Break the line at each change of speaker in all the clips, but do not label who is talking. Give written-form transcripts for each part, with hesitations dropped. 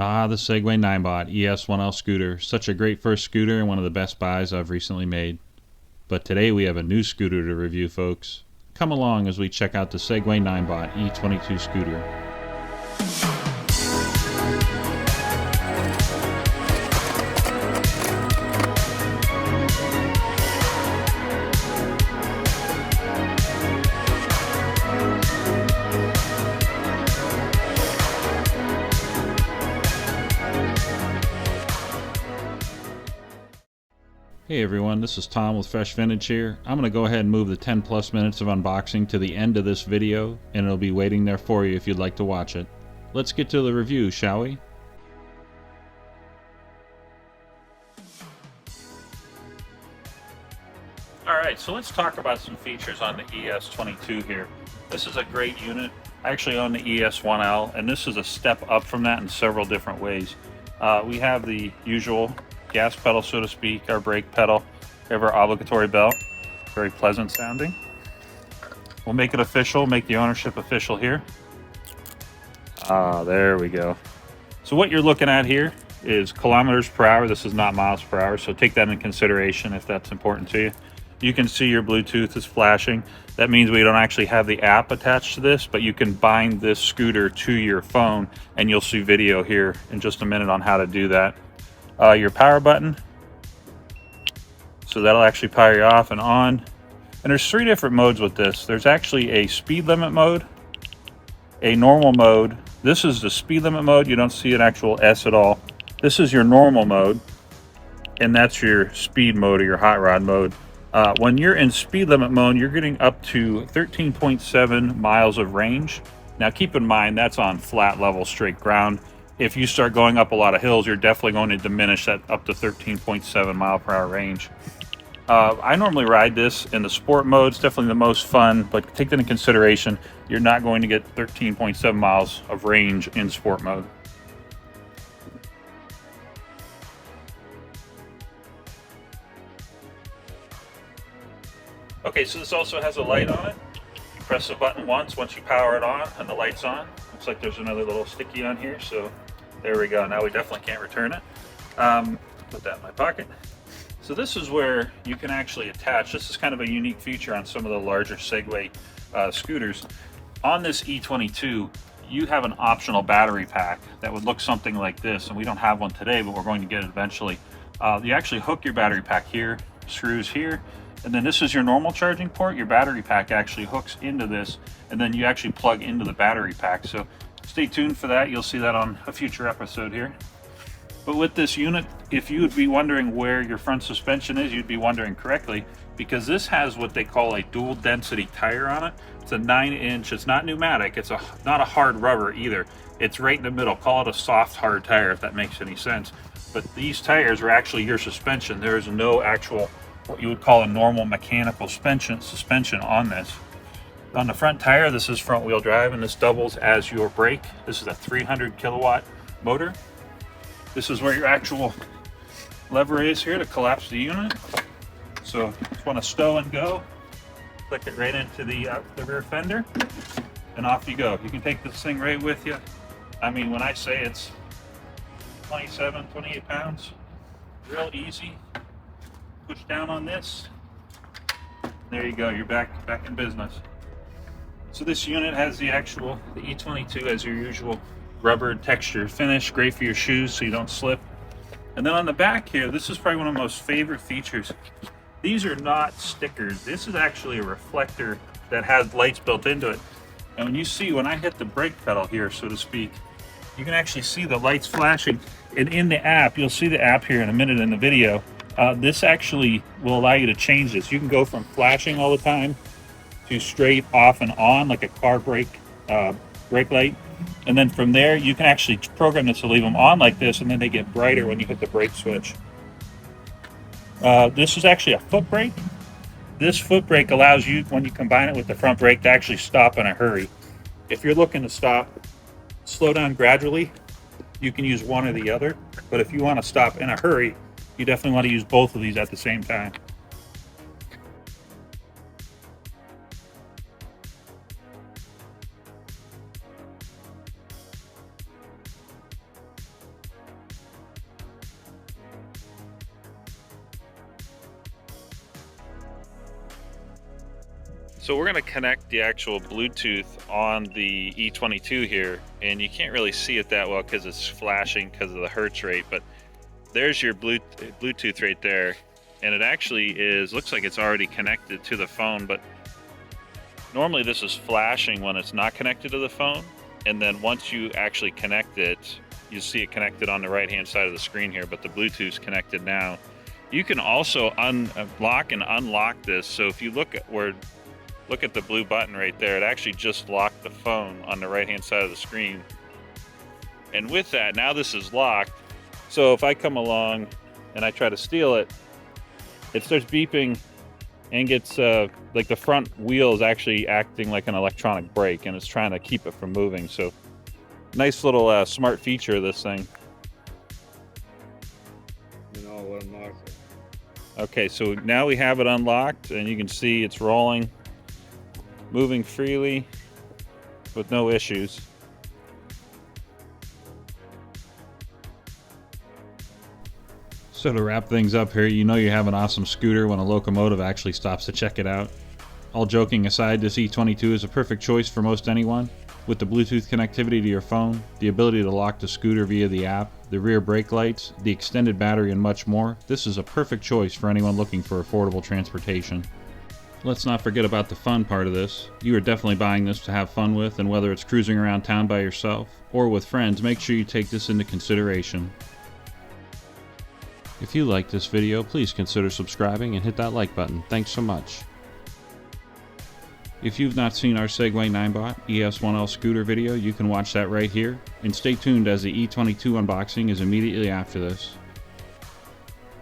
Ah, the Segway Ninebot ES1L scooter. Such a great first scooter and one of the best buys I've recently made. But today we have a new scooter to review, folks. Come along as we check out the Segway Ninebot E22 Scooter. Hey everyone, this is Tom with Fresh Vintage here. I'm going to go ahead and move the 10 plus minutes of unboxing to the end of this video, and it'll be waiting there for you if you'd like to watch it. Let's get to the review, shall we? Alright, so let's talk about some features on the ES22 here. This is a great unit. I actually own the ES1L, and this is a step up from that in several different ways. We have the usual gas pedal, so to speak, our brake pedal. We have our obligatory belt, very pleasant sounding. We'll make it official, make the ownership official here. There we go. So what you're looking at here is kilometers per hour. This is not miles per hour, so take that into consideration if that's important to you. You can see your Bluetooth is flashing. That means we don't actually have the app attached to this, but you can bind this scooter to your phone, and you'll see video here in just a minute on how to do that. Your power button, so that'll actually power you off and on. And there's three different modes with this. There's actually a speed limit mode, a normal mode. This is the speed limit mode. You don't see an actual S at all. This is your normal mode, and that's your speed mode or your hot rod mode. When you're in speed limit mode, you're getting up to 13.7 miles of range. Now keep in mind, that's on flat level straight ground. If you start going up a lot of hills, you're definitely going to diminish that up to 13.7 mile per hour range. I normally ride this in the sport mode. It's definitely the most fun, but take that into consideration. You're not going to get 13.7 miles of range in sport mode. Okay, so this also has a light on it. You press the button once you power it on, and the light's on. Looks like there's another little sticky on here, so there we go. Now we definitely can't return it. Put that in my pocket. So this is where you can actually attach. This is kind of a unique feature on some of the larger Segway scooters. On this E22, you have an optional battery pack that would look something like this, and we don't have one today, but we're going to get it eventually. You actually hook your battery pack here, screws here, and then this is your normal charging port. Your battery pack actually hooks into this, and then you actually plug into the battery pack. So stay tuned for that. You'll see that on a future episode here. But with this unit, if you would be wondering where your front suspension is, you'd be wondering correctly, because this has what they call a dual density tire on it. It's a 9-inch, it's not pneumatic, it's not a hard rubber either. It's right in the middle. Call it a soft hard tire if that makes any sense. But these tires are actually your suspension. There is no actual, what you would call a normal mechanical suspension on this. On the front tire, this is front wheel drive, and this doubles as your brake. This is a 300 kilowatt motor. This is where your actual lever is here to collapse the unit. So just want to stow and go, click it right into the rear fender, and off you go. You can take this thing right with you. I mean, when I say it's 27, 28 pounds, real easy. Push down on this. There you go, you're back in business. So this unit has the E22 as your usual rubber texture finish, great for your shoes so you don't slip. And then on the back here, this is probably one of my most favorite features. These are not stickers. This is actually a reflector that has lights built into it. And when I hit the brake pedal here, so to speak, you can actually see the lights flashing. And in the app, you'll see the app here in a minute in the video. This actually will allow you to change this. You can go from flashing all the time to straight off and on like a car brake light. And then from there, you can actually program this to leave them on like this, and then they get brighter when you hit the brake switch. This is actually a foot brake. This foot brake allows you, when you combine it with the front brake, to actually stop in a hurry. If you're looking to slow down gradually, you can use one or the other. But if you want to stop in a hurry, you definitely want to use both of these at the same time. So we're going to connect the actual Bluetooth on the E22 here, and you can't really see it that well because it's flashing because of the hertz rate, but there's your Bluetooth right there, and it actually looks like it's already connected to the phone, but normally this is flashing when it's not connected to the phone, and then once you actually connect it, you see it connected on the right hand side of the screen here, but the Bluetooth's connected now. You can also unlock and unlock this, so if you look at the blue button right there, it actually just locked the phone on the right hand side of the screen. And with that, now this is locked, so if I come along and I try to steal it, it starts beeping and gets like the front wheel is actually acting like an electronic brake, and it's trying to keep it from moving. So nice little smart feature of this thing.
You know what I'm
Okay, so now we have it unlocked, and you can see it's rolling, moving freely with no issues. So to wrap things up here, you know you have an awesome scooter when a locomotive actually stops to check it out. All joking aside, this E22 is a perfect choice for most anyone. With the Bluetooth connectivity to your phone, the ability to lock the scooter via the app, the rear brake lights, the extended battery, and much more, this is a perfect choice for anyone looking for affordable transportation. Let's not forget about the fun part of this. You are definitely buying this to have fun with, and whether it's cruising around town by yourself or with friends, make sure you take this into consideration. If you liked this video, please consider subscribing and hit that like button. Thanks so much. If you've not seen our Segway Ninebot ES1L scooter video, you can watch that right here, and stay tuned as the E22 unboxing is immediately after this.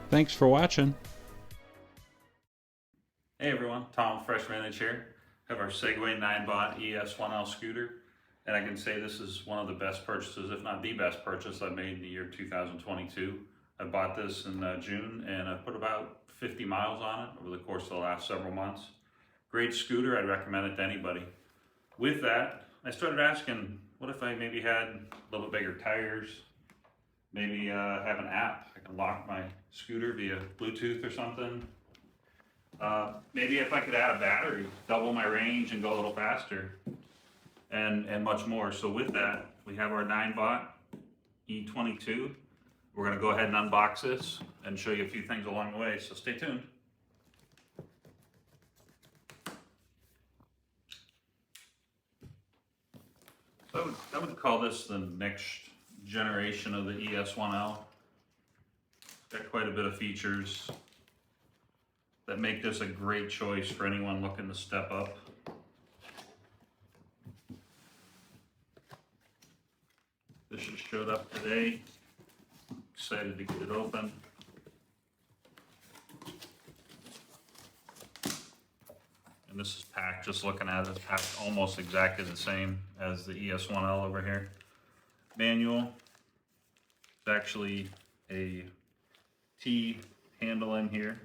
Thanks for watching. Hey everyone, Tom Fresh Manage here. Have our Segway Ninebot ES1L scooter, and I can say this is one of the best purchases, if not the best purchase I've made in the year 2022. I bought this in June, and I put about 50 miles on it over the course of the last several months. Great scooter, I'd recommend it to anybody. With that, I started asking, what if I maybe had a little bit bigger tires, maybe have an app, I can lock my scooter via Bluetooth or something. Maybe if I could add a battery, double my range and go a little faster, and much more. So with that, we have our Ninebot E22. We're going to go ahead and unbox this and show you a few things along the way, so stay tuned. So I would call this the next generation of the ES1L. It's got quite a bit of features that make this a great choice for anyone looking to step up. This just showed up today. Excited to get it open. And this is packed, just looking at it, it's packed almost exactly the same as the ES1L over here. Manual. It's actually a T handle in here.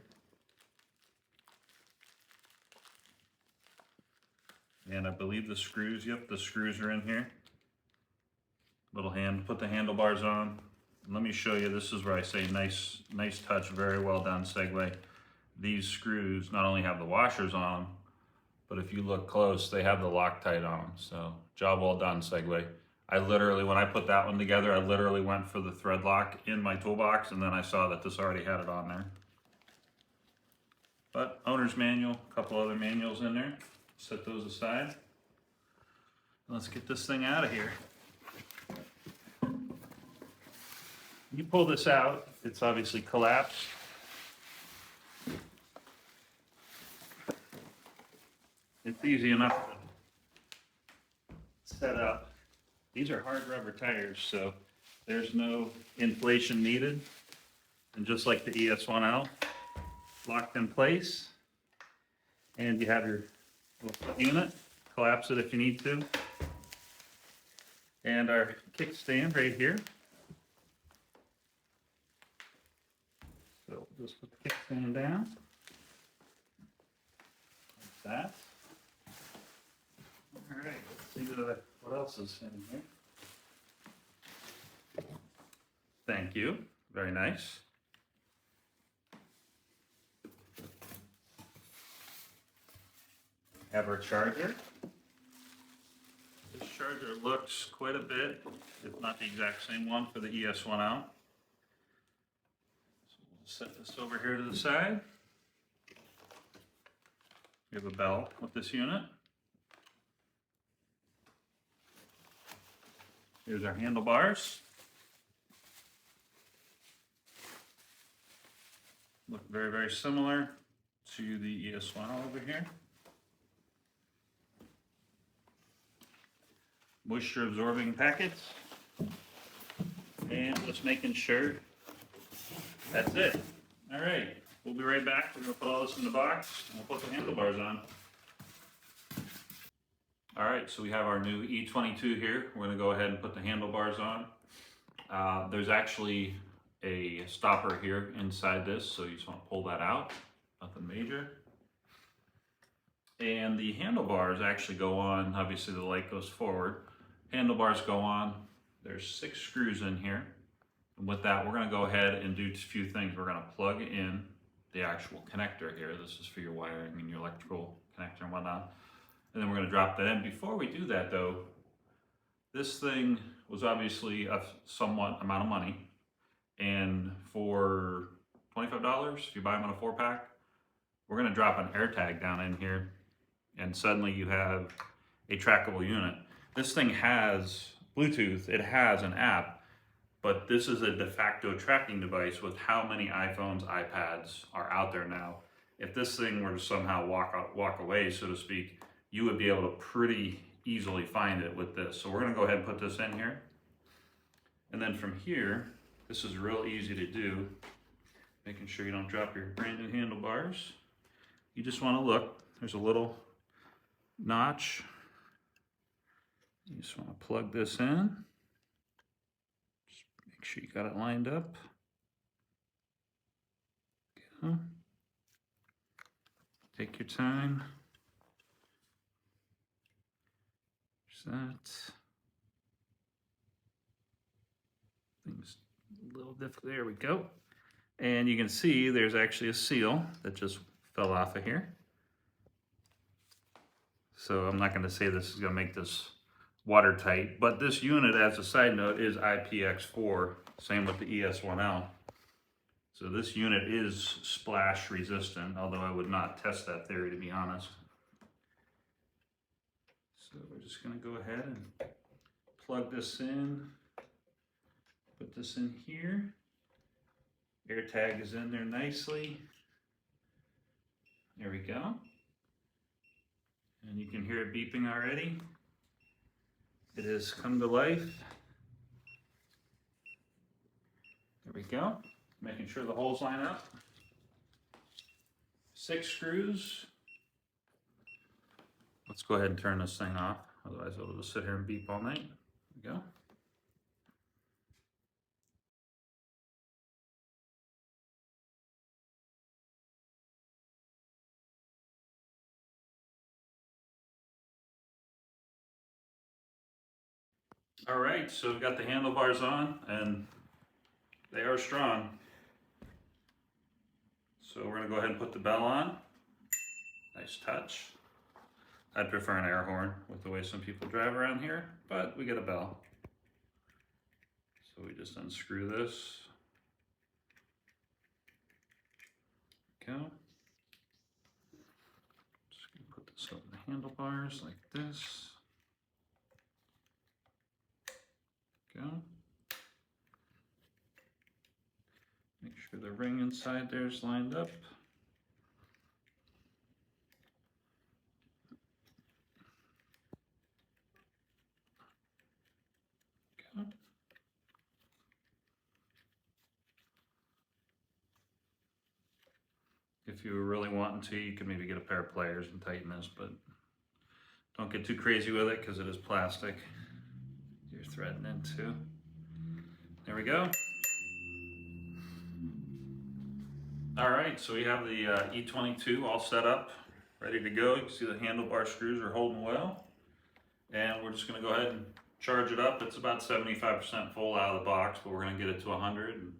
And I believe the screws, yep, the screws are in here. Little hand, put the handlebars on. Let me show you, this is where I say nice touch, very well done Segway. These screws not only have the washers on them, but if you look close, they have the Loctite on them. So job well done Segway. I literally, when I put that one together, I literally went for the thread lock in my toolbox, and then I saw that this already had it on there. But owner's manual, a couple other manuals in there. Set those aside. Let's get this thing out of here. You pull this out, it's obviously collapsed. It's easy enough to set up. These are hard rubber tires, so there's no inflation needed. And just like the ES1L, locked in place. And you have your little unit, collapse it if you need to. And our kickstand right here. So we'll just put the kickstand down, like that. All right, let's see what else is in here. Thank you, very nice. have our charger. This charger looks quite a bit, if not the exact same one for the ES1L. So we'll set this over here to the side. We have a bell with this unit. Here's our handlebars. Look very, very similar to the ES1L over here. Moisture absorbing packets. And just making sure that's it. All right, we'll be right back. We're gonna put all this in the box and we'll put the handlebars on. All right, so we have our new E22 here. We're gonna go ahead and put the handlebars on. There's actually a stopper here inside this, so you just wanna pull that out, nothing major. And the handlebars actually go on, obviously the light goes forward. Handlebars go on, there's 6 screws in here. And with that, we're gonna go ahead and do a few things. We're gonna plug in the actual connector here. This is for your wiring and your electrical connector and whatnot. And then we're gonna drop that in. Before we do that though, this thing was obviously a somewhat amount of money. And for $25, if you buy them in a 4-pack, we're gonna drop an AirTag down in here and suddenly you have a trackable unit. This thing has Bluetooth, it has an app, but this is a de facto tracking device with how many iPhones, iPads are out there now. If this thing were to somehow walk away, so to speak, you would be able to pretty easily find it with this. So we're gonna go ahead and put this in here. And then from here, this is real easy to do, making sure you don't drop your brand new handlebars. You just wanna look, there's a little notch. You just want to plug this in. Just make sure you got it lined up. Go. Take your time. There's that. Things a little difficult. There we go. And you can see there's actually a seal that just fell off of here. So I'm not going to say this is going to make this watertight, but this unit, as a side note, is IPX4, same with the ES1L. So this unit is splash resistant, although I would not test that theory, to be honest. So we're just going to go ahead and plug this in, put this in here. AirTag is in there nicely. There we go. And you can hear it beeping already. It has come to life. There we go. Making sure the holes line up. 6 screws. Let's go ahead and turn this thing off. Otherwise it'll just sit here and beep all night. There we go. All right, so we've got the handlebars on and they are strong. So we're gonna go ahead and put the bell on. Nice touch. I'd prefer an air horn with the way some people drive around here, but we get a bell. So we just unscrew this. Go. Just gonna put this up in the handlebars like this. Go. Make sure the ring inside there is lined up. Go. If you were really wanting to, you could maybe get a pair of pliers and tighten this, but don't get too crazy with it because it is plastic. You're threading into. There we go. All right, so we have the E22 all set up, ready to go. You can see the handlebar screws are holding well. And we're just gonna go ahead and charge it up. It's about 75% full out of the box, but we're gonna get it to 100 and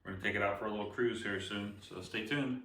we're gonna take it out for a little cruise here soon, so stay tuned.